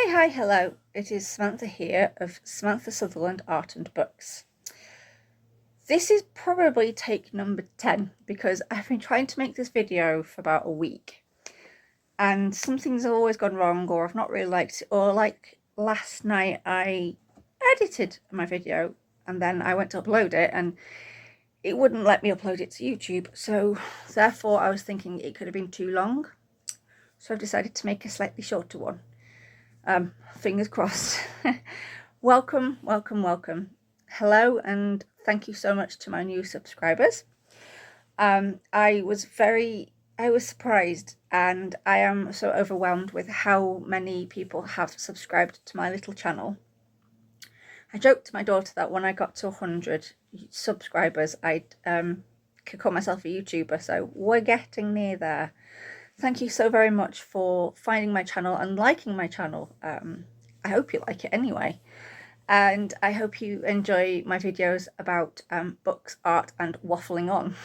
Hi, hello. It is Samantha here of Samantha Sutherland Art and Books. This is probably take number 10 because I've been trying to make this video for about a week and something's always gone wrong, or I've not really liked it, or like last night I edited my video and then I went to upload it and it wouldn't let me upload it to YouTube, so therefore I was thinking it could have been too long, so I've decided to make a slightly shorter one. Fingers crossed. Welcome. Hello, and thank you so much to my new subscribers. I was surprised, and I am so overwhelmed with how many people have subscribed to my little channel. I joked to my daughter that when I got to 100 subscribers, I'd could call myself a YouTuber, so we're getting near there. Thank you so very much for finding my channel and liking my channel. I hope you like it anyway. And I hope you enjoy my videos about books, art and waffling on.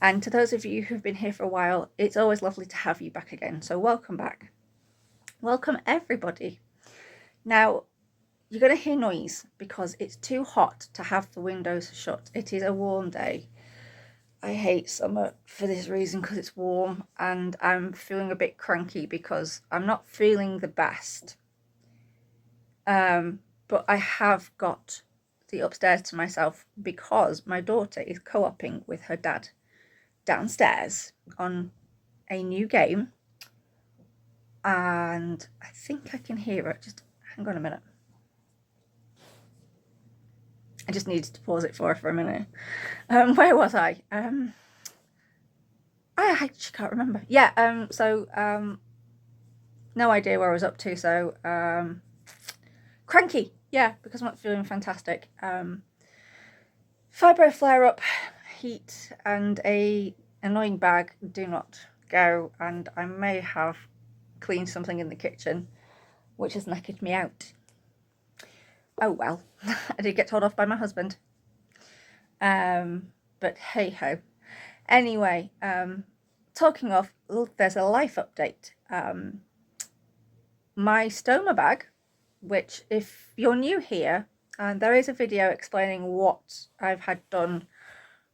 And to those of you who've been here for a while, it's always lovely to have you back again. So welcome back. Welcome everybody. Now, you're going to hear noise because it's too hot to have the windows shut. It is a warm day. I hate summer for this reason, because it's warm and I'm feeling a bit cranky because I'm not feeling the best. But I have got the upstairs to myself because my daughter is co-oping with her dad downstairs on a new game. And I think I can hear it. Just hang on a minute. I just needed to pause it for a minute. Where was I? I actually can't remember. Yeah, no idea where I was up to, so cranky, yeah, because I'm not feeling fantastic. Fibro flare-up, heat, and a annoying bag do not go, and I may have cleaned something in the kitchen which has knackered me out. Oh well, I did get told off by my husband. But hey ho. Anyway, talking of, there's a life update. My stoma bag, which if you're new here, there is a video explaining what I've had done,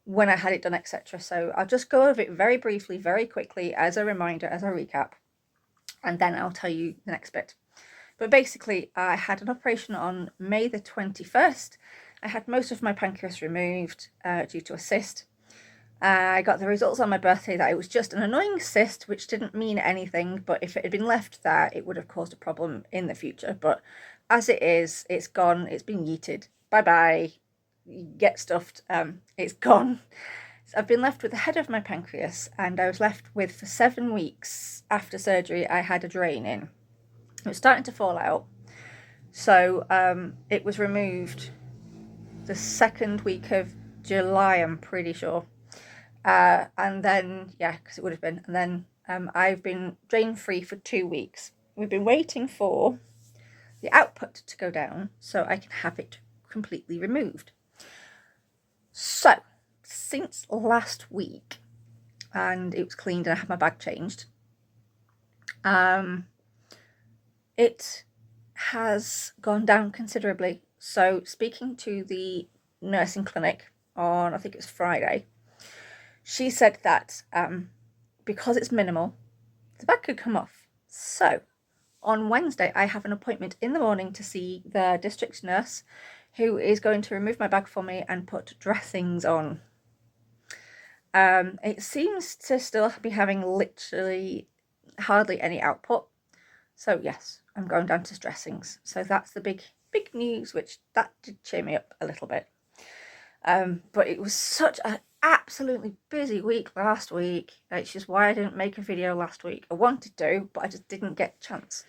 when I had it done, etc. So I'll just go over it very briefly, very quickly, as a reminder, as a recap, and then I'll tell you the next bit. But basically, I had an operation on May the 21st. I had most of my pancreas removed due to a cyst. I got the results on my birthday that it was just an annoying cyst, which didn't mean anything, but if it had been left there, it would have caused a problem in the future. But as it is, it's gone, it's been yeeted. Bye-bye, get stuffed, it's gone. So I've been left with the head of my pancreas, and I was left with, for 7 weeks after surgery, I had a drain in. It was starting to fall out, so it was removed the 2nd week of July, I'm pretty sure. And then, yeah, because it would have been, and then I've been drain free for 2 weeks. We've been waiting for the output to go down so I can have it completely removed. So since last week, and it was cleaned and I had my bag changed, it has gone down considerably. So speaking to the nursing clinic on, I think it was Friday, she said that because it's minimal, the bag could come off. So on Wednesday, I have an appointment in the morning to see the district nurse, who is going to remove my bag for me and put dressings on. It seems to still be having literally hardly any output. So yes, I'm going down to dressings. So that's the big news, which that did cheer me up a little bit. But it was such an absolutely busy week last week. It's just why I didn't make a video last week. I wanted to, but I just didn't get a chance.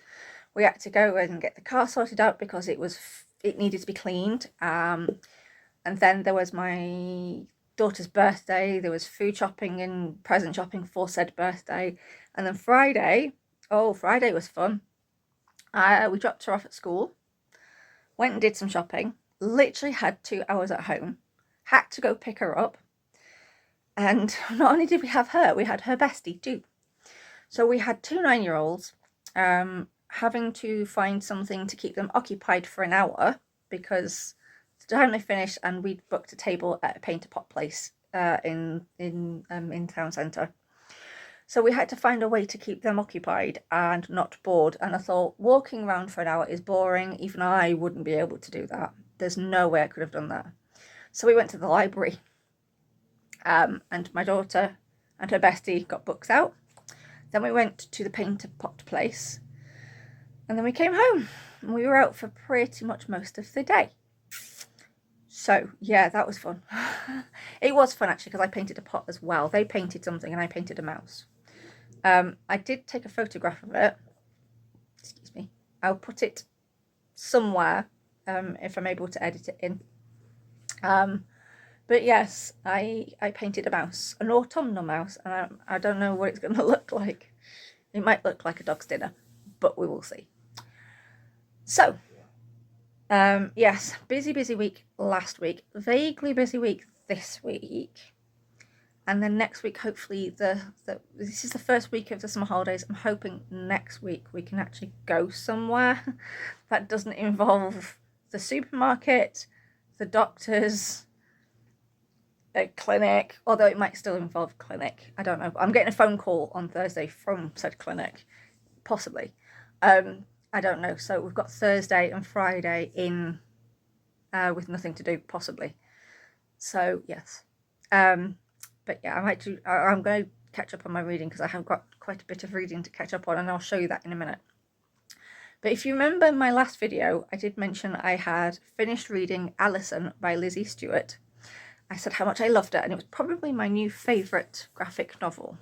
We had to go and get the car sorted out because it needed to be cleaned. And then there was my daughter's birthday. There was food shopping and present shopping for said birthday. And then Friday, Friday was fun. We dropped her off at school, went and did some shopping, literally had 2 hours at home, had to go pick her up, and not only did we have her, we had her bestie too. So we had 2 9-year-olds, having to find something to keep them occupied for an hour, because the time they finished, and we'd booked a table at a paint a pot place in town centre. So we had to find a way to keep them occupied and not bored. And I thought, walking around for an hour is boring. Even I wouldn't be able to do that. There's no way I could have done that. So we went to the library, and my daughter and her bestie got books out. Then we went to the paint a pot place, and then we came home, and we were out for pretty much most of the day. So yeah, that was fun. It was fun actually, because I painted a pot as well. They painted something and I painted a mouse. I did take a photograph of it. Excuse me. I'll put it somewhere if I'm able to edit it in. But yes, I painted a mouse, an autumnal mouse, and I don't know what it's going to look like. It might look like a dog's dinner, but we will see. So, yes, busy week last week, vaguely busy week this week, and then next week, hopefully, this is the first week of the summer holidays. I'm hoping next week we can actually go somewhere that doesn't involve the supermarket, the doctors, a clinic, although it might still involve clinic. I don't know. I'm getting a phone call on Thursday from said clinic, possibly. I don't know. So we've got Thursday and Friday in with nothing to do, possibly. So yes. But yeah, I'm going to catch up on my reading, because I have got quite a bit of reading to catch up on, and I'll show you that in a minute. But if you remember in my last video, I did mention I had finished reading Alison by Lizzie Stewart. I said how much I loved it, and it was probably my new favourite graphic novel.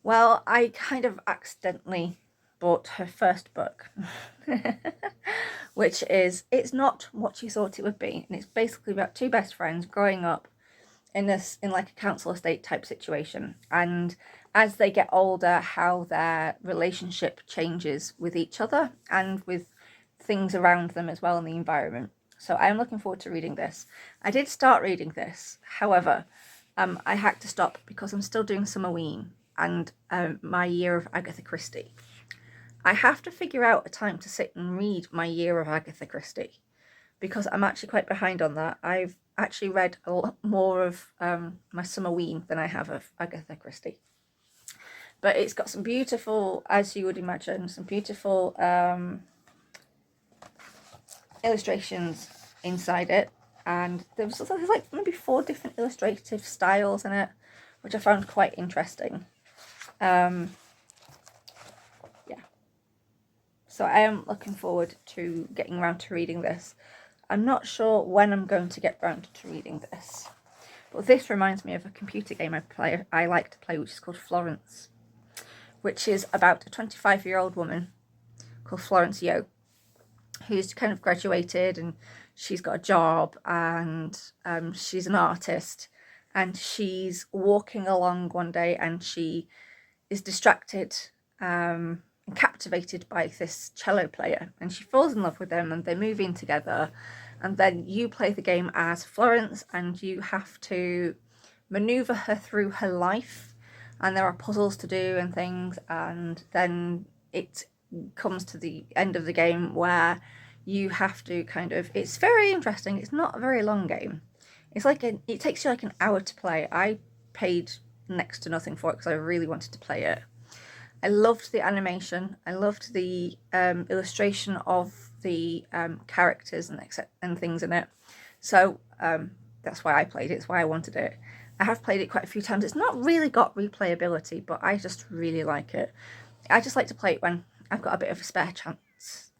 Well, I kind of accidentally bought her first book, which is It's Not What You Thought It Would Be, and it's basically about two best friends growing up in like a council estate type situation, and as they get older, how their relationship changes with each other and with things around them as well in the environment. So I'm looking forward to reading this. I did start reading this, however, I had to stop because I'm still doing Summerwe'en and my year of Agatha Christie. I have to figure out a time to sit and read my year of Agatha Christie, because I'm actually quite behind on that. I've actually read a lot more of my Summerwe'en than I have of Agatha Christie. But it's got some beautiful, as you would imagine, some beautiful illustrations inside it, and there's like maybe 4 different illustrative styles in it, which I found quite interesting. Yeah, so I am looking forward to getting around to reading this. I'm not sure when I'm going to get around to reading this, but this reminds me of a computer game I like to play, which is called Florence, which is about a 25-year-old woman called Florence Yo, who's kind of graduated, and she's got a job, and she's an artist, and she's walking along one day, and she is distracted and captivated by this cello player, and she falls in love with him, and they move in together. And then you play the game as Florence, and you have to maneuver her through her life, and there are puzzles to do and things, and then it comes to the end of the game where you have to it's very interesting. It's not a very long game. It's like it takes you like an hour to play. I paid next to nothing for it because I really wanted to play it. I loved the animation. I loved the illustration of the characters and things in it. So that's why I played it. It's why I wanted it. I have played it quite a few times. It's not really got replayability, but I just really like it. I just like to play it when I've got a bit of a spare chance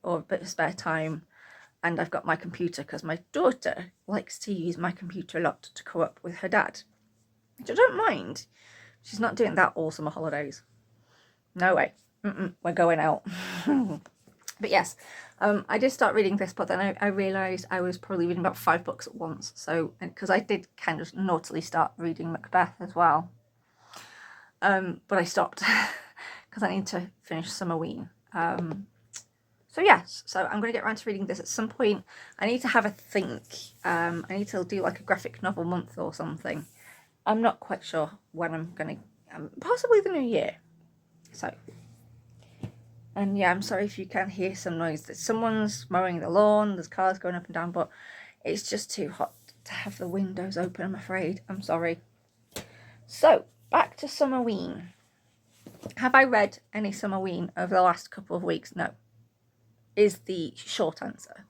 or a bit of spare time, and I've got my computer, because my daughter likes to use my computer a lot to co-op with her dad, which I don't mind. She's not doing that all summer holidays. No way. We're going out. But yes, I did start reading this, but then I realised I was probably reading about 5 books at once. So, because I did kind of naughtily start reading Macbeth as well. But I stopped because I need to finish Summerwe'en. So yes, so I'm going to get around to reading this at some point. I need to have a think. I need to do like a graphic novel month or something. I'm not quite sure when I'm going to, possibly the new year. So And yeah, I'm sorry if you can hear some noise. That someone's mowing the lawn, there's cars going up and down, but it's just too hot to have the windows open, I'm afraid. I'm sorry. So, back to Summerwe'en. Have I read any Summerwe'en over the last couple of weeks? No, is the short answer.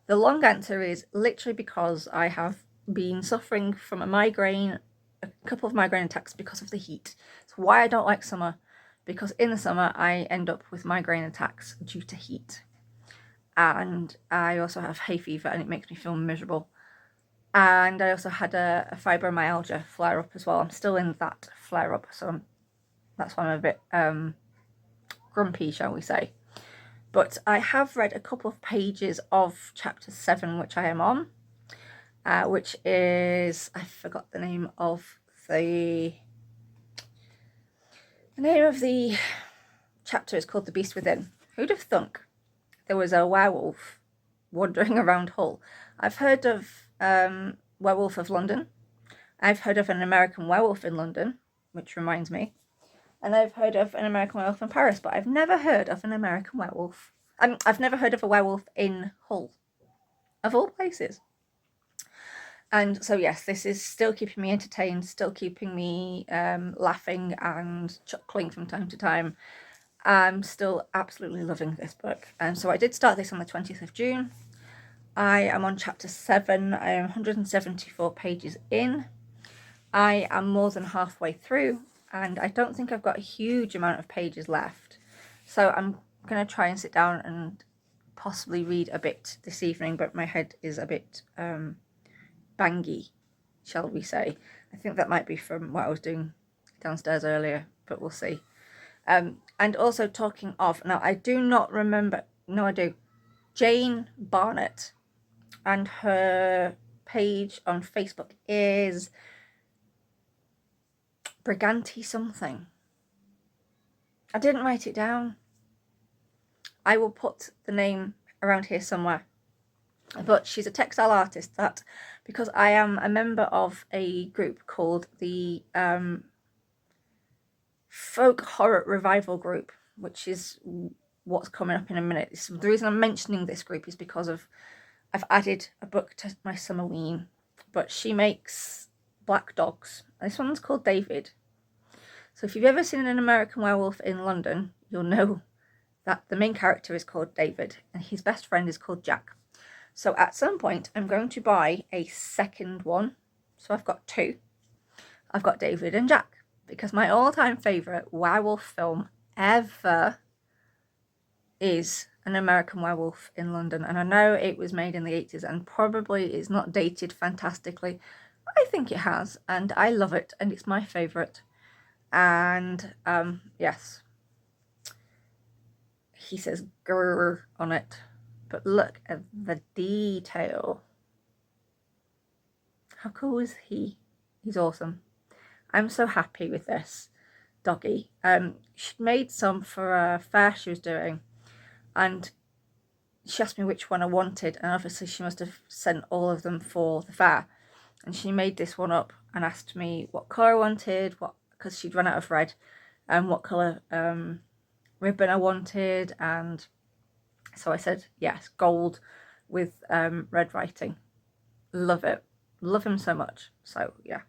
The long answer is literally because I have been suffering from a migraine, a couple of migraine attacks because of the heat. It's why I don't like summer, because in the summer I end up with migraine attacks due to heat. And I also have hay fever and it makes me feel miserable. And I also had a fibromyalgia flare up as well. I'm still in that flare up, so that's why I'm a bit grumpy, shall we say. But I have read a couple of pages of chapter 7, which I am on, which is, I forgot the name of the chapter is called The Beast Within. Who'd have thunk there was a werewolf wandering around Hull? I've heard of Werewolf of London. I've heard of an American werewolf in London, which reminds me. And I've heard of an American werewolf in Paris, but I've never heard of an American werewolf. I've never heard of a werewolf in Hull, of all places. And so yes, this is still keeping me entertained, still keeping me laughing and chuckling from time to time. I'm still absolutely loving this book. And so I did start this on the 20th of June. I am on chapter 7. I am 174 pages in. I am more than halfway through, and I don't think I've got a huge amount of pages left. So I'm going to try and sit down and possibly read a bit this evening, but my head is a bit bangy, shall we say. I think that might be from what I was doing downstairs earlier, but we'll see. And also talking of, now I do not remember, no I do, Jane Barnett, and her page on Facebook is Briganti something. I didn't write it down. I will put the name around here somewhere. But she's a textile artist, that because I am a member of a group called the Folk Horror Revival Group, which is what's coming up in a minute. The reason I'm mentioning this group is because I've added a book to my Summerwe'en, but she makes black dogs. This one's called David. So if you've ever seen an American werewolf in London, you'll know that the main character is called David and his best friend is called Jack. So at some point I'm going to buy a second one. So I've got two. I've got David and Jack, because my all-time favourite werewolf film ever is An American Werewolf in London. And I know it was made in the 80s and probably is not dated fantastically. I think it has, and I love it, and it's my favourite. And yes, he says grrr on it, but look at the detail. How cool is he? He's awesome. I'm so happy with this doggy. She made some for a fair she was doing, and she asked me which one I wanted, and obviously she must have sent all of them for the fair, and she made this one up and asked me what colour I wanted, because she'd run out of red, and what colour ribbon I wanted, and so I said yes, gold with red writing. Love it. Love him so much. So yeah,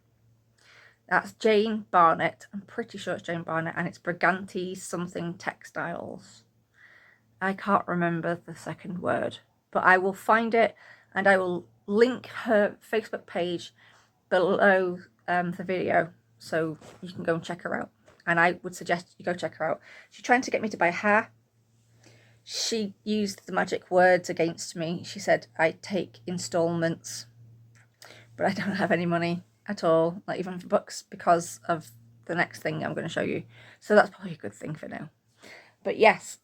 that's Jane Barnett. I'm pretty sure it's Jane Barnett, and it's Briganti something textiles. I can't remember the second word, but I will find it and I will link her Facebook page below the video, so you can go and check her out. And I would suggest you go check her out. She's trying to get me to buy hair. She used the magic words against me. She said I take installments, but I don't have any money at all, not even for books, because of the next thing I'm going to show you. So that's probably a good thing for now. But yes,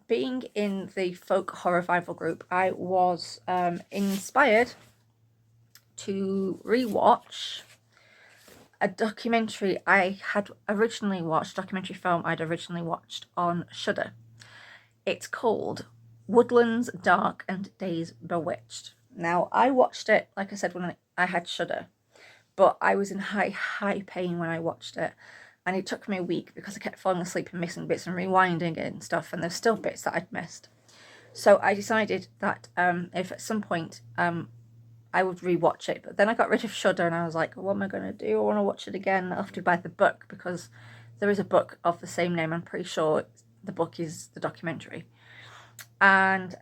being in the Folk Horror Revival group, I was inspired to rewatch a documentary I had originally watched, documentary film I'd originally watched on Shudder. It's called Woodlands Dark and Days Bewitched. Now, I watched it, like I said, when I had Shudder, but I was in high pain when I watched it. and it took me a week because I kept falling asleep and missing bits and rewinding it and stuff, and there's still bits that I'd missed. So I decided that if at some point I would rewatch it, but then I got rid of Shudder and I was like, what am I going to do? I want to watch it again. I have to buy the book because there is a book of the same name. I'm pretty sure the book is the documentary. And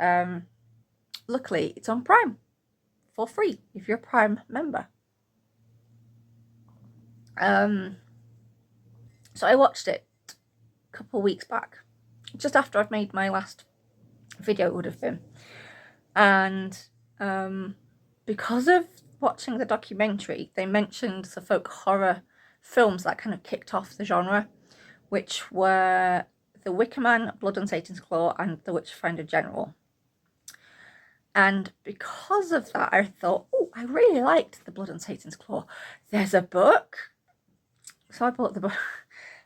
luckily it's on Prime for free if you're a Prime member. So I watched it a couple of weeks back, just after I've made my last video, it would have been. And because of watching the documentary, they mentioned the folk horror films that kind of kicked off the genre, which were The Wicker Man, Blood on Satan's Claw, and The Witchfinder General. And because of that, I thought, oh, I really liked The Blood on Satan's Claw. There's a book. So I bought the book.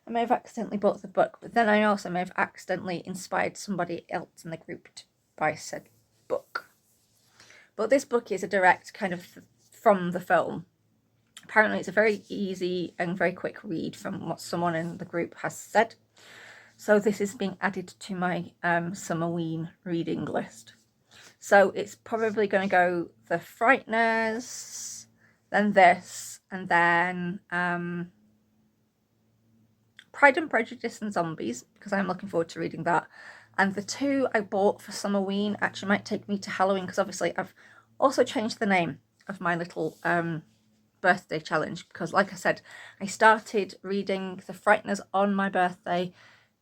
I may have accidentally bought the book, but then I also may have accidentally inspired somebody else in the group to buy said book. But this book is a direct kind of from the film. Apparently it's a very easy and very quick read from what someone in the group has said. So this is being added to my Summerwe'en reading list. So it's probably going to go The Frighteners, then this, and then Pride and Prejudice and Zombies, because I'm looking forward to reading that. And the two I bought for Summerwe'en actually might take me to Halloween, because obviously I've also changed the name of my little birthday challenge, because like I said, I started reading The Frighteners on my birthday,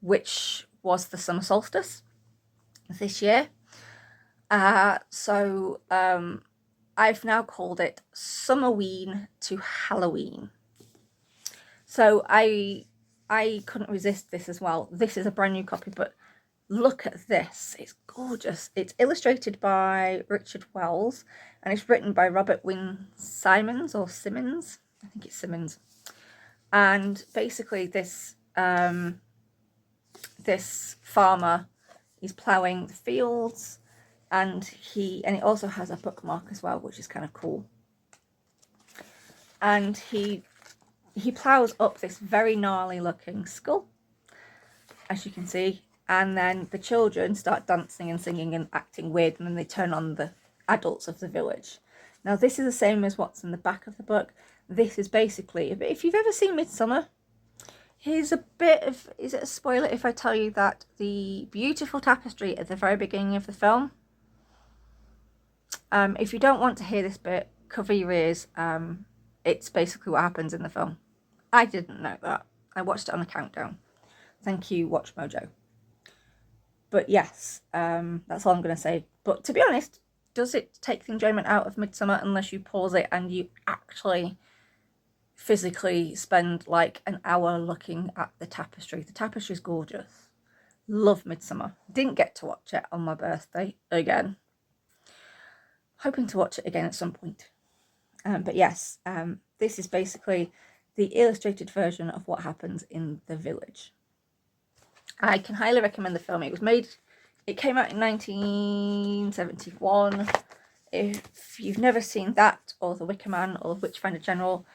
which was the summer solstice this year. So I've now called it Summerwe'en to Halloween. So I couldn't resist this as well. This is a brand new copy, but look at this. It's gorgeous. It's illustrated by Richard Wells and it's written by Robert Wynne Simmons, or Simmons. I think it's Simmons. And basically this this farmer is ploughing the fields, and it also has a bookmark as well, which is kind of cool. And he ploughs up this very gnarly looking skull, as you can see, and then the children start dancing and singing and acting weird, and then they turn on the adults of the village. Now this is the same as what's in the back of the book. This is basically, if you've ever seen Midsummer, here's a bit of, is it a spoiler if I tell you that the beautiful tapestry at the very beginning of the film, if you don't want to hear this bit, cover your ears. It's basically what happens in the film. I didn't know that. I watched it on a countdown. Thank you, Watch Mojo. But yes, that's all I'm going to say. But to be honest, does it take the enjoyment out of Midsummer unless you pause it and you actually physically spend like an hour looking at the tapestry? The tapestry is gorgeous. Love Midsummer. Didn't get to watch it on my birthday again. Hoping to watch it again at some point. But yes, this is basically the illustrated version of what happens in the village. I can highly recommend the film. It came out in 1971. If you've never seen that, or The Wicker Man, or Witchfinder General,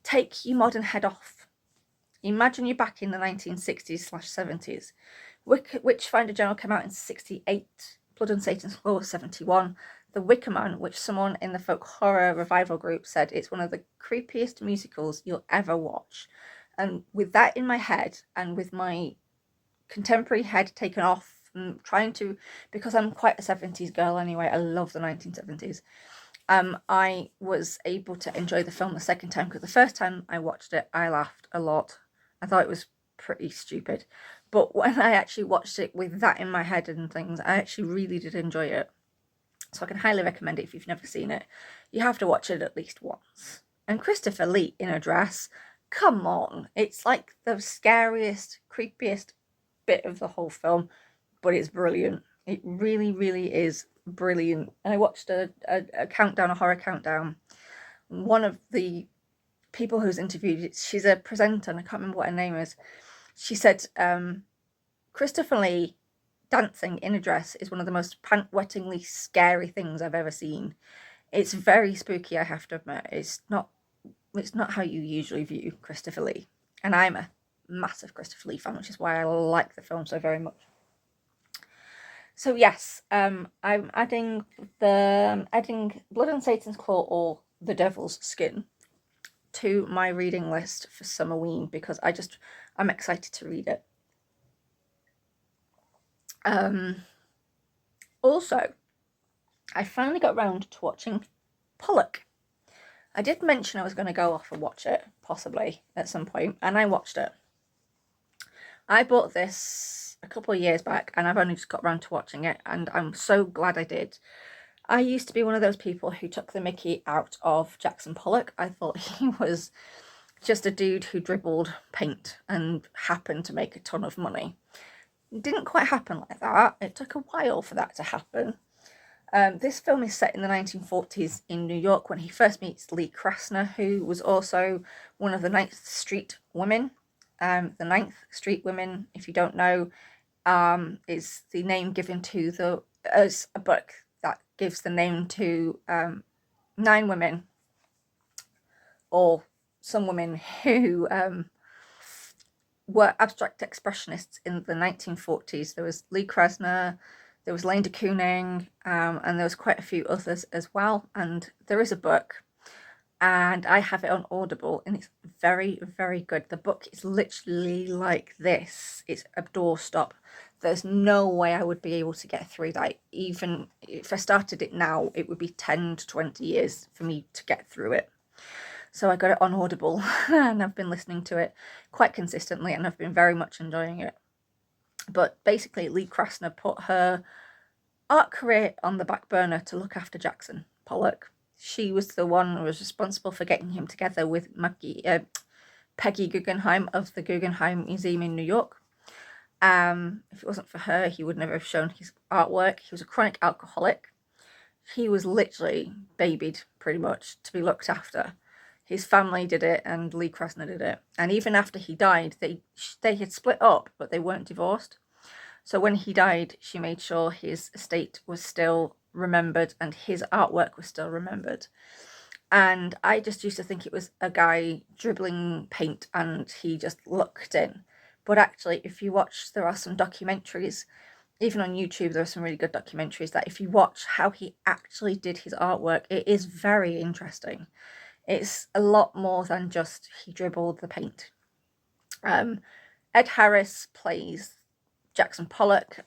take your modern head off. Imagine you're back in the 1960s/70s. Witchfinder General came out in 68. Blood on Satan's Claw, 71. The Wicker Man, which someone in the folk horror revival group said it's one of the creepiest musicals you'll ever watch. And with that in my head, and with my contemporary head taken off, and trying to, because I'm quite a 70s girl anyway, I love the 1970s, I was able to enjoy the film the second time, because the first time I watched it, I laughed a lot. I thought it was pretty stupid. But when I actually watched it with that in my head and things, I actually really did enjoy it. So I can highly recommend it if you've never seen it. You have to watch it at least once. And Christopher Lee in a dress, come on. It's like the scariest, creepiest bit of the whole film, but it's brilliant. It really, really is brilliant. And I watched a countdown, a horror countdown. One of the people who's interviewed, she's a presenter, and I can't remember what her name is. She said, Christopher Lee dancing in a dress is one of the most pant-wettingly scary things I've ever seen. It's very spooky, I have to admit. It's not how you usually view Christopher Lee. And I'm a massive Christopher Lee fan, which is why I like the film so very much. So yes, I'm adding Blood and Satan's Claw or The Devil's Skin to my reading list for Summerwe'en, because I'm excited to read it. Also, I finally got round to watching Pollock. I did mention I was going to go off and watch it, possibly, at some point, and I watched it. I bought this a couple of years back, and I've only just got around to watching it, and I'm so glad I did. I used to be one of those people who took the mickey out of Jackson Pollock. I thought he was just a dude who dribbled paint and happened to make a ton of money. It didn't quite happen like that. It took a while for that to happen. This film is set in the 1940s in New York when he first meets Lee Krasner, who was also one of the 9th Street Women. The 9th Street Women, if you don't know, is the name given to as a book that gives the name to 9 women, or some women who were abstract expressionists in the 1940s. There was Lee Krasner, there was Lane de Kooning, and there was quite a few others as well. And there is a book, and I have it on Audible, and it's very, very good. The book is literally like this. It's a doorstop. There's no way I would be able to get through that. Even if I started it now, it would be 10 to 20 years for me to get through it. So I got it on Audible, and I've been listening to it quite consistently, and I've been very much enjoying it. But basically, Lee Krasner put her art career on the back burner to look after Jackson Pollock. She was the one who was responsible for getting him together with Peggy Guggenheim of the Guggenheim Museum in New York. If it wasn't for her, he would never have shown his artwork. He was a chronic alcoholic. He was literally babied, pretty much, to be looked after. His family did it, and Lee Krasner did it. And even after he died, they had split up, but they weren't divorced. So when he died, she made sure his estate was still remembered and his artwork was still remembered. And I just used to think it was a guy dribbling paint and he just looked in. But actually, if you watch, there are some documentaries, even on YouTube, there are some really good documentaries that if you watch how he actually did his artwork, it is very interesting. It's a lot more than just he dribbled the paint. Ed Harris plays Jackson Pollock.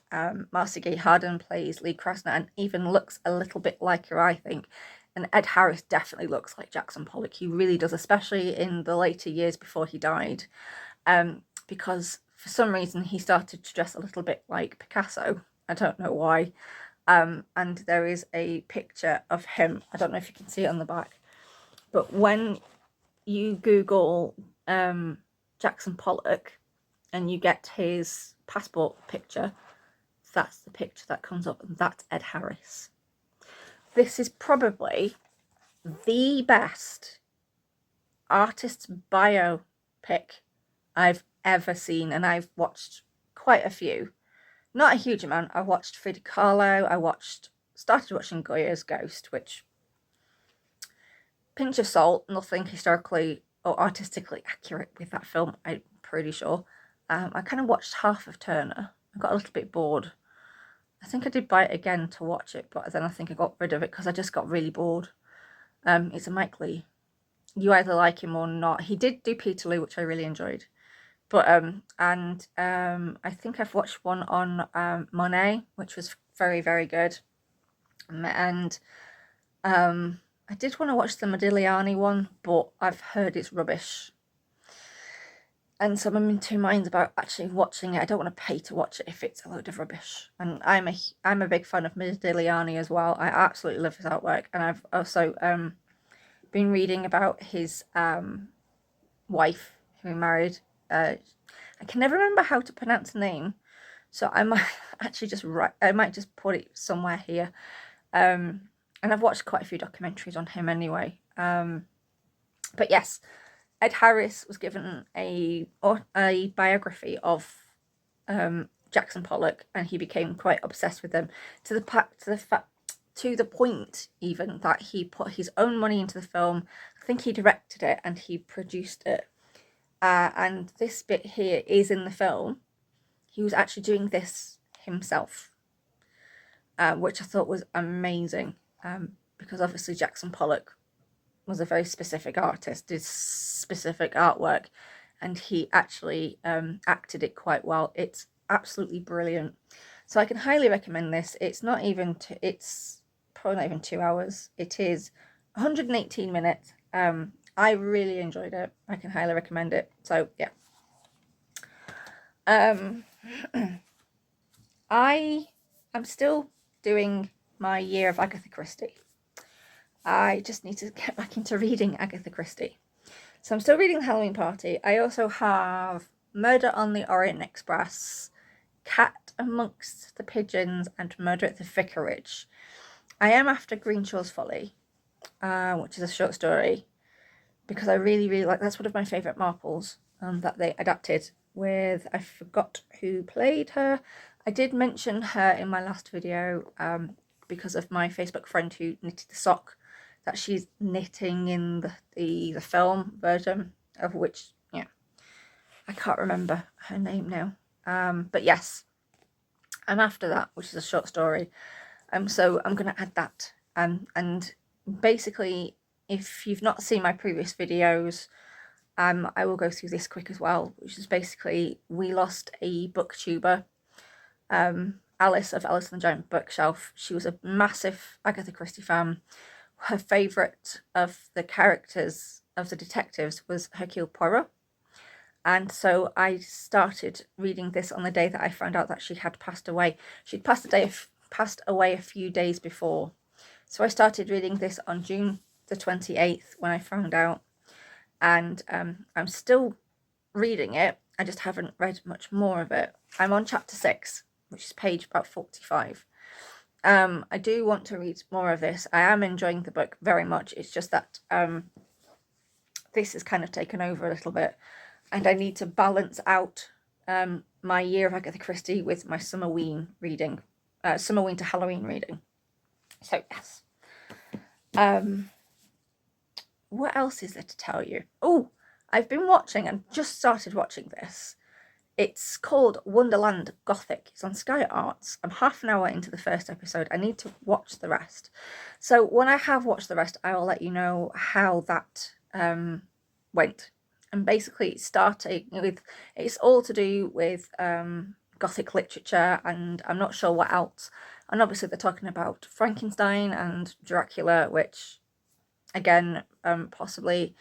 Marcia Gay Harden plays Lee Krasner, and even looks a little bit like her, I think. And Ed Harris definitely looks like Jackson Pollock. He really does, especially in the later years before he died. Because for some reason he started to dress a little bit like Picasso. I don't know why. And there is a picture of him. I don't know if you can see it on the back. But when you Google Jackson Pollock and you get his passport picture, that's the picture that comes up, and that's Ed Harris. This is probably the best artist's biopic I've ever seen, and I've watched quite a few. Not a huge amount. I watched Frida Kahlo. Started watching Goya's Ghost, which, pinch of salt, nothing historically or artistically accurate with that film, I'm pretty sure. I kind of watched half of Turner. I got a little bit bored. I think I did buy it again to watch it, but then I think I got rid of it because I just got really bored. It's a Mike Leigh. You either like him or not. He did do Peterloo, which I really enjoyed. But I think I've watched one on Monet, which was very, very good. And I did want to watch the Modigliani one, but I've heard it's rubbish. And so I'm in two minds about actually watching it. I don't want to pay to watch it if it's a load of rubbish. And I'm a big fan of Modigliani as well. I absolutely love his artwork. And I've also been reading about his wife who he married. I can never remember how to pronounce the name, so I might actually I might just put it somewhere here. And I've watched quite a few documentaries on him anyway. But yes, Ed Harris was given a biography of Jackson Pollock, and he became quite obsessed with them to the point even that he put his own money into the film. I think he directed it and he produced it. and this bit here is in the film. He was actually doing this himself, which I thought was amazing, because obviously Jackson Pollock was a very specific artist, did specific artwork, and he actually acted it quite well. It's absolutely brilliant. So I can highly recommend this. It's not even, it's probably not even 2 hours. It is 118 minutes. I really enjoyed it. I can highly recommend it. So yeah. I am still doing my year of Agatha Christie. I just need to get back into reading Agatha Christie. So I'm still reading The Halloween Party. I also have Murder on the Orient Express, Cat Amongst the Pigeons, and Murder at the Vicarage. I am after Greenshaw's Folly, which is a short story, because I really, really like, that's one of my favourite Marples that they adapted with, I forgot who played her. I did mention her in my last video because of my Facebook friend who knitted the sock that she's knitting in the film version, of which, yeah, I can't remember her name now. But yes, I'm after that, which is a short story. So I'm going to add that. And basically, if you've not seen my previous videos, I will go through this quick as well, which is basically, we lost a booktuber, Alice of Alice and the Giant Bookshelf. She was a massive Agatha Christie fan. Her favourite of the characters of the detectives was Hercule Poirot. And so I started reading this on the day that I found out that she had passed away. She'd passed away a few days before. So I started reading this on June the 28th when I found out. And I'm still reading it. I just haven't read much more of it. I'm on chapter 6, which is page about 45. I do want to read more of this. I am enjoying the book very much. It's just that this has kind of taken over a little bit, and I need to balance out my year of Agatha Christie with my Summerwe'en reading, Summerwe'en to Halloween reading. So yes. What else is there to tell you? Oh, I've been watching and just started watching this. It's called Wonderland Gothic. It's on Sky Arts. I'm half an hour into the first episode. I need to watch the rest. So when I have watched the rest, I will let you know how that went. And basically it's starting with, it's all to do with Gothic literature, and I'm not sure what else. And obviously they're talking about Frankenstein and Dracula, which again, possibly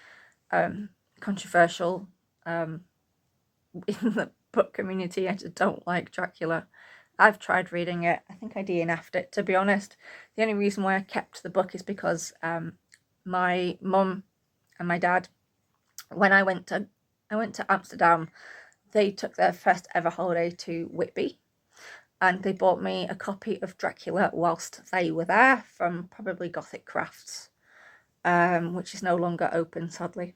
controversial in the book community. I just don't like Dracula. I've tried reading it. I think I DNF'd it, to be honest. The only reason why I kept the book is because my mum and my dad, when I went to Amsterdam, they took their first ever holiday to Whitby, and they bought me a copy of Dracula whilst they were there from probably Gothic Crafts, which is no longer open, sadly.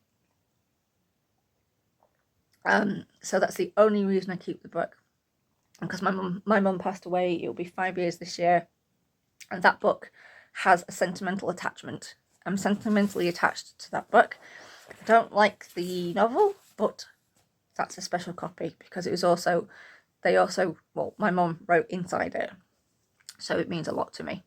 So that's the only reason I keep the book, because my mum passed away. It'll be 5 years this year, and that book has a sentimental attachment. I'm sentimentally attached to that book. I don't like the novel, but that's a special copy because it was also, well, my mum wrote inside it, so it means a lot to me.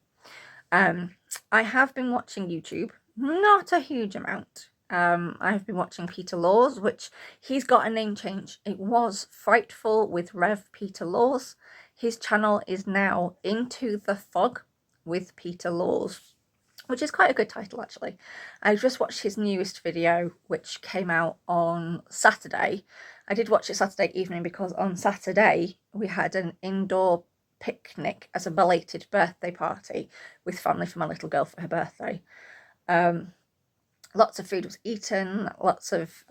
I have been watching YouTube, not a huge amount. I've been watching PeterLaws, which he's got a name change. It was Frightful with Rev PeterLaws. His channel is now IntoTheFogWithPeterLaws, which is quite a good title, actually. I just watched his newest video, which came out on Saturday. I did watch it Saturday evening because on Saturday we had an indoor picnic as a belated birthday party with family for my little girl for her birthday. Lots of food was eaten, lots of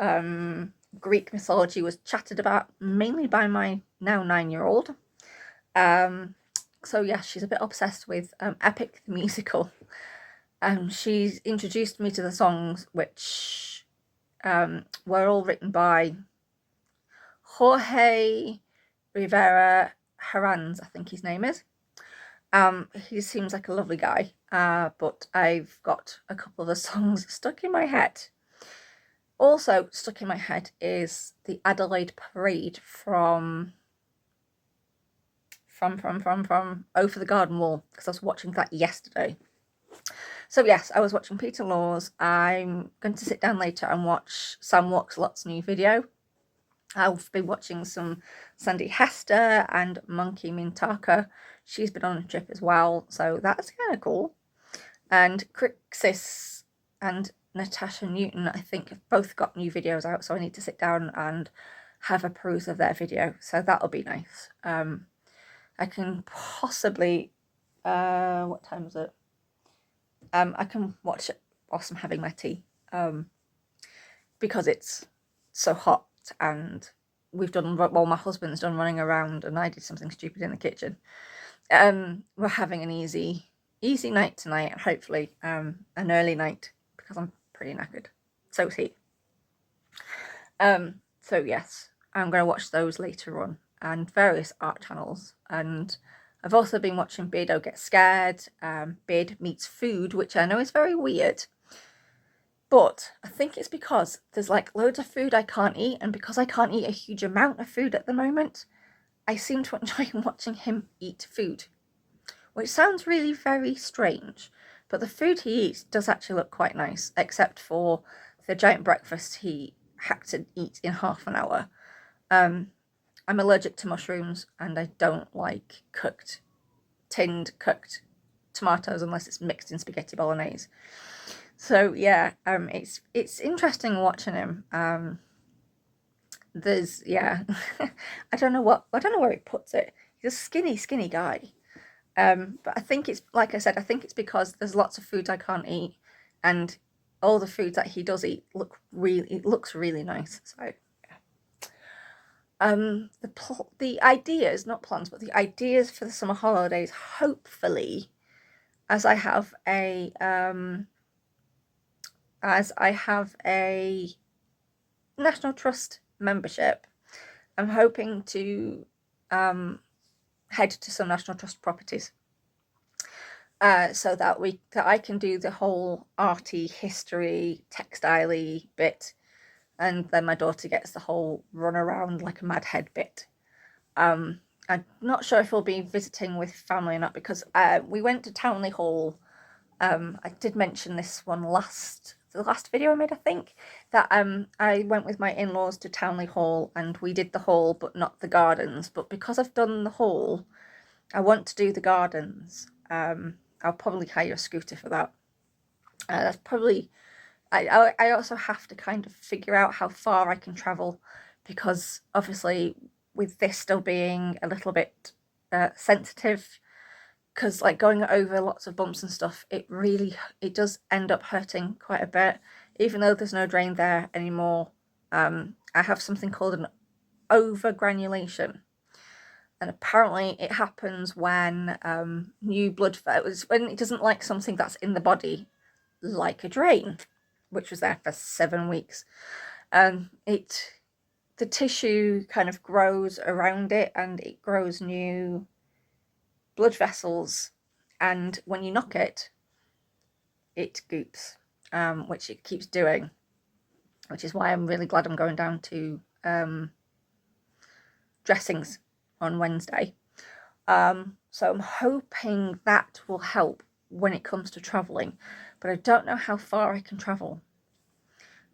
Greek mythology was chatted about, mainly by my now 9-year-old. So yeah, she's a bit obsessed with Epic the musical. She's introduced me to the songs, which were all written by Jorge Rivera Herranz, I think his name is. He seems like a lovely guy, but I've got a couple of the songs stuck in my head. Also stuck in my head is the Adelaide Parade from Over the Garden Wall, because I was watching that yesterday. So yes, I was watching Peter Laws. I'm going to sit down later and watch SamWalksALot's new video. I've been watching some Sandi Hester and monkeymintaka. She's been on a trip as well, so that's kind of cool. And Kriksis and Natasha Newton, I think, have both got new videos out, so I need to sit down and have a peruse of their video, so that'll be nice. I can possibly, what time is it? I can watch it whilst I'm having my tea, because it's so hot and we've done, well, my husband's done running around and I did something stupid in the kitchen. We're having an easy night tonight, and hopefully an early night, because I'm pretty knackered. So is he. So yes, I'm going to watch those later on, and various art channels. And I've also been watching BeardoGetsScared, BeardMeatsFood, which I know is very weird, but I think it's because there's like loads of food I can't eat, and because I can't eat a huge amount of food at the moment, I seem to enjoy watching him eat food, which sounds really very strange, but the food he eats does actually look quite nice, except for the giant breakfast he had to eat in half an hour. I'm allergic to mushrooms, and I don't like tinned cooked tomatoes unless it's mixed in spaghetti bolognese. So yeah, it's interesting watching him. There's, yeah, I don't know where he puts it. He's a skinny guy. But I think it's, like I said, I think it's because there's lots of foods I can't eat, and all the foods that he does eat looks really nice. So the ideas, not plans, but the ideas for the summer holidays, hopefully, as I have a National Trust membership, I'm hoping to head to some National Trust properties, so that I can do the whole arty, history, textile-y bit, and then my daughter gets the whole run around like a mad head bit. I'm not sure if we'll be visiting with family or not, because we went to Townley Hall. I did mention this one the last video I made, I think, that I went with my in-laws to Townley Hall, and we did the hall but not the gardens. But because I've done the hall, I want to do the gardens. I'll probably hire a scooter for that. That's probably, I also have to kind of figure out how far I can travel, because obviously with this still being a little bit sensitive, because like going over lots of bumps and stuff, it does end up hurting quite a bit, even though there's no drain there anymore. I have something called an overgranulation, and apparently it happens when new blood vessels, when it doesn't like something that's in the body, like a drain, which was there for 7 weeks. The tissue kind of grows around it, and it grows new blood vessels, and when you knock it, it goops, which it keeps doing, which is why I'm really glad I'm going down to dressings on Wednesday. So I'm hoping that will help when it comes to travelling, but I don't know how far I can travel.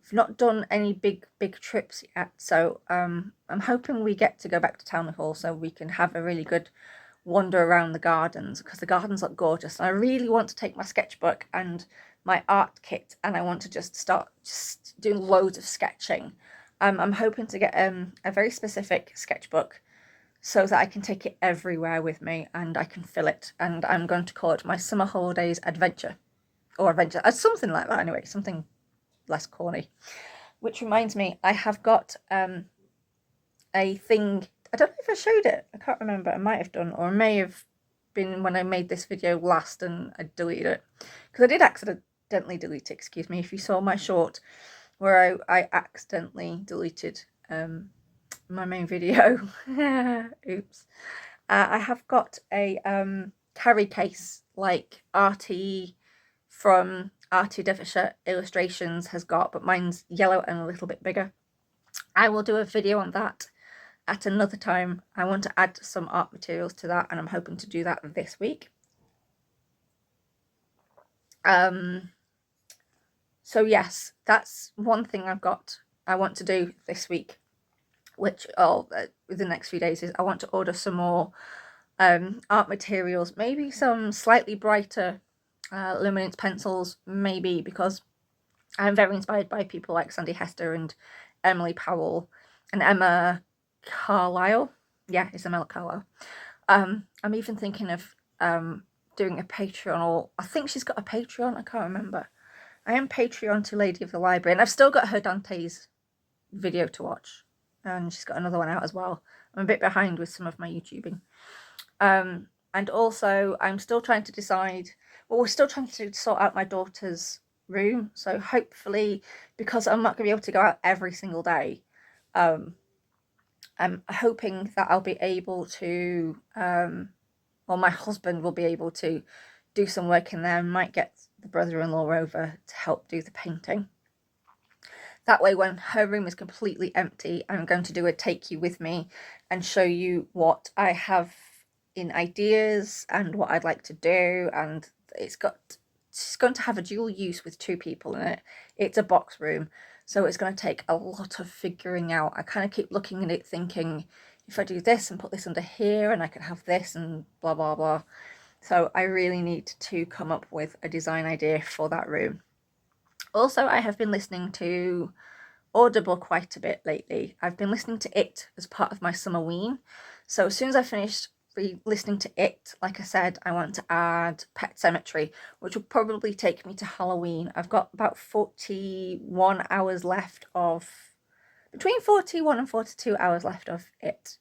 I've not done any big trips yet, so I'm hoping we get to go back to Townley Hall so we can have a really good wander around the gardens, because the gardens look gorgeous, and I really want to take my sketchbook and my art kit, and I want to start doing loads of sketching. I'm hoping to get a very specific sketchbook so that I can take it everywhere with me and I can fill it, and I'm going to call it my summer holidays adventure, or adventure, something like that anyway, something less corny. Which reminds me, I have got a thing, I don't know if I showed it, I can't remember, I might have done, or it may have been when I made this video last and I deleted it, because I did accidentally delete it, excuse me, if you saw my short where I accidentally deleted my main video. Oops. I have got a carry case, like arty, from Artie Illustrations has got, but mine's yellow and a little bit bigger. I will do a video on that at another time. I want to add some art materials to that, and I'm hoping to do that this week. So yes, that's one thing I want to do this week, which the next few days, is I want to order some more art materials, maybe some slightly brighter luminance pencils, maybe, because I'm very inspired by people like Sandi Hester and Emily Powell and Emma Carlisle. Yeah, it's Emma Carlisle. I'm even thinking of doing a Patreon, or I think she's got a Patreon, I can't remember. I am Patreon to Lady of the Library, and I've still got her Dante's video to watch, and she's got another one out as well. I'm a bit behind with some of my YouTubing. And also I'm still trying to decide, well, we're still trying to sort out my daughter's room, so hopefully, because I'm not going to be able to go out every single day, I'm hoping that I'll be able to, or my husband will be able to do some work in there, and might get the brother-in-law over to help do the painting. That way, when her room is completely empty, I'm going to do a take you with me and show you what I have in ideas and what I'd like to do. And it's going to have a dual use with 2 people in it. It's a box room, so it's going to take a lot of figuring out. I kind of keep looking at it thinking, if I do this and put this under here, and I can have this and blah blah blah. So I really need to come up with a design idea for that room. Also, I have been listening to Audible quite a bit lately. I've been listening to it as part of my Summerwe'en. So as soon as I finished listening to it, like I said, I want to add Pet Cemetery, which will probably take me to Halloween. I've got about 41 hours left of, between 41 and 42 hours left of it.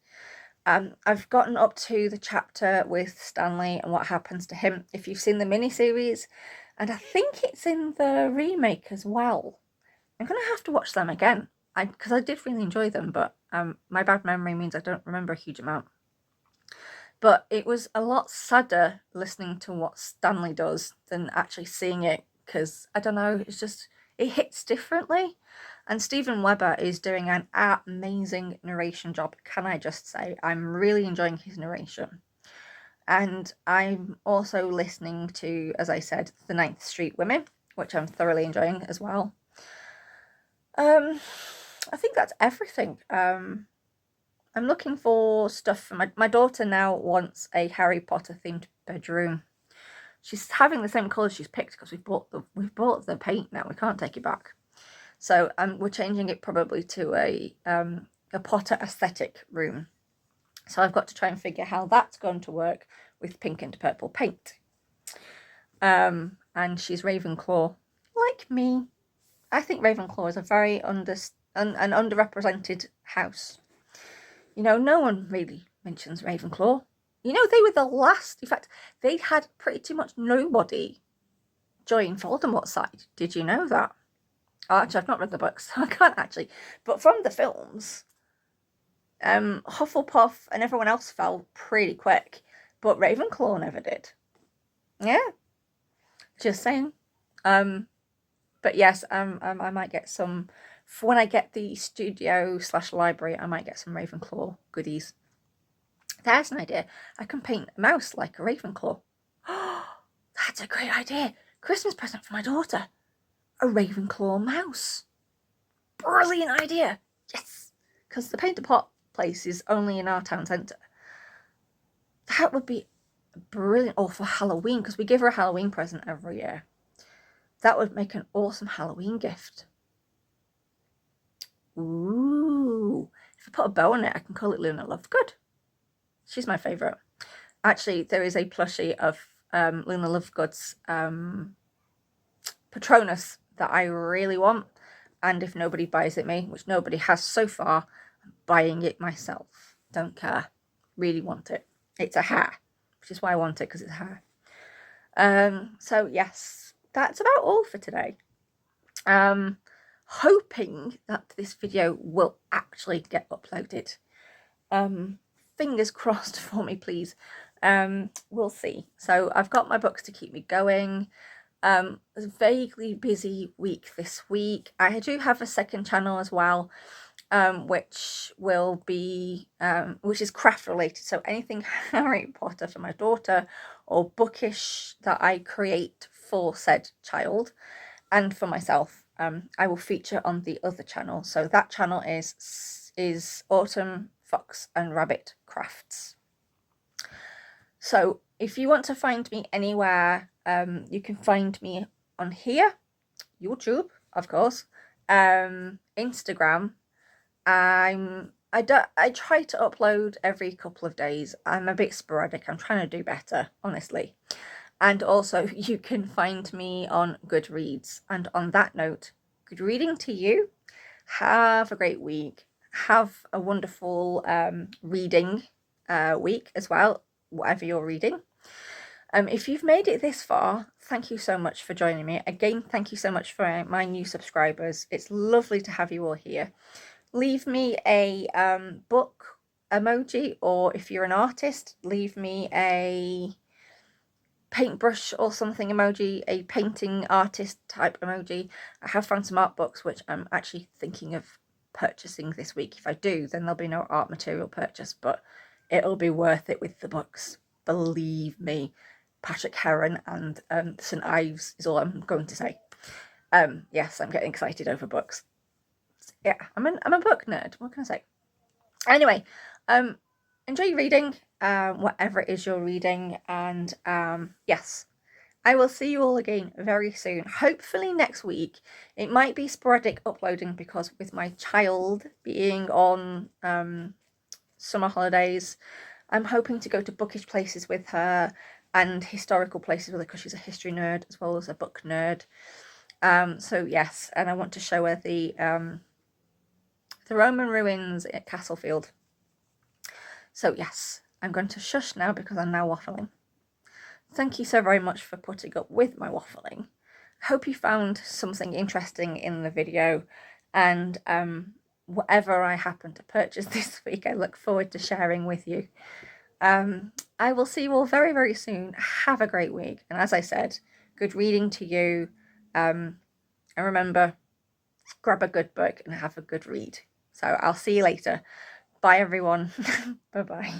I've gotten up to the chapter with Stanley and what happens to him, if you've seen the miniseries, and I think it's in the remake as well. I'm going to have to watch them again, because I did really enjoy them, but my bad memory means I don't remember a huge amount. But it was a lot sadder listening to what Stanley does than actually seeing it, because, I don't know, it's just, it hits differently. And Steven Weber is doing an amazing narration job, can I just say. I'm really enjoying his narration. And I'm also listening to, as I said, The 9th Street Women, which I'm thoroughly enjoying as well. I think that's everything. I'm looking for stuff for my daughter now wants a Harry Potter themed bedroom. She's having the same colours she's picked because we've bought the paint now. We can't take it back. So we're changing it probably to a Potter aesthetic room. So I've got to try and figure how that's going to work with pink and purple paint. And she's Ravenclaw, like me. I think Ravenclaw is a very an underrepresented house. You know, no one really mentions Ravenclaw. You know, they were the last, in fact, they had pretty much nobody join Voldemort's side. Did you know that? Oh, actually, I've not read the books, so I can't actually. But from the films, Hufflepuff and everyone else fell pretty quick, but Ravenclaw never did. Yeah, just saying. But yes, I might get some, for when I get the studio/library, I might get some Ravenclaw goodies. There's an idea. I can paint a mouse like a Ravenclaw. Oh, that's a great idea. Christmas present for my daughter. A Ravenclaw mouse. Brilliant idea. Yes. Because the Paint a Pot place is only in our town centre. That would be brilliant. Or for Halloween, because we give her a Halloween present every year. That would make an awesome Halloween gift. Ooh. If I put a bow on it, I can call it Luna Lovegood. She's my favourite. Actually, there is a plushie of Luna Lovegood's Patronus that I really want. And if nobody buys it me, which nobody has so far, I'm buying it myself. Don't care. Really want it. It's a hair, which is why I want it, because it's a hair. So yes, that's about all for today. Hoping that this video will actually get uploaded. Fingers crossed for me, please. We'll see. So I've got my books to keep me going. A vaguely busy week this week. I do have a second channel as well, which will be which is craft related, so anything Harry Potter for my daughter or bookish that I create for said child and for myself, I will feature on the other channel. So that channel is Autumn Fox and Rabbit Crafts. So if you want to find me anywhere, you can find me on here, YouTube, of course, Instagram. I try to upload every couple of days. I'm a bit sporadic. I'm trying to do better, honestly. And also you can find me on Goodreads. And on that note, good reading to you. Have a great week. Have a wonderful reading week as well, whatever you're reading. If you've made it this far, thank you so much for joining me. Again, thank you so much for my new subscribers. It's lovely to have you all here. Leave me a book emoji, or if you're an artist, leave me a paintbrush or something emoji, a painting artist type emoji. I have found some art books which I'm actually thinking of purchasing this week. If I do, then there'll be no art material purchase, but it'll be worth it with the books, believe me. Patrick Heron and St. Ives is all I'm going to say. Yes, I'm getting excited over books. Yeah, I'm a book nerd. What can I say? Anyway, enjoy reading, whatever it is you're reading, and yes, I will see you all again very soon. Hopefully next week. It might be sporadic uploading because with my child being on summer holidays, I'm hoping to go to bookish places with her and historical places with her because she's a history nerd as well as a book nerd. So yes, and I want to show her the Roman ruins at Castlefield. So yes, I'm going to shush now because I'm now waffling. Thank you so very much for putting up with my waffling. Hope you found something interesting in the video, and whatever I happen to purchase this week, I look forward to sharing with you. I will see you all very, very soon. Have a great week. And as I said, good reading to you. And remember, grab a good book and have a good read. So I'll see you later. Bye, everyone. Bye-bye.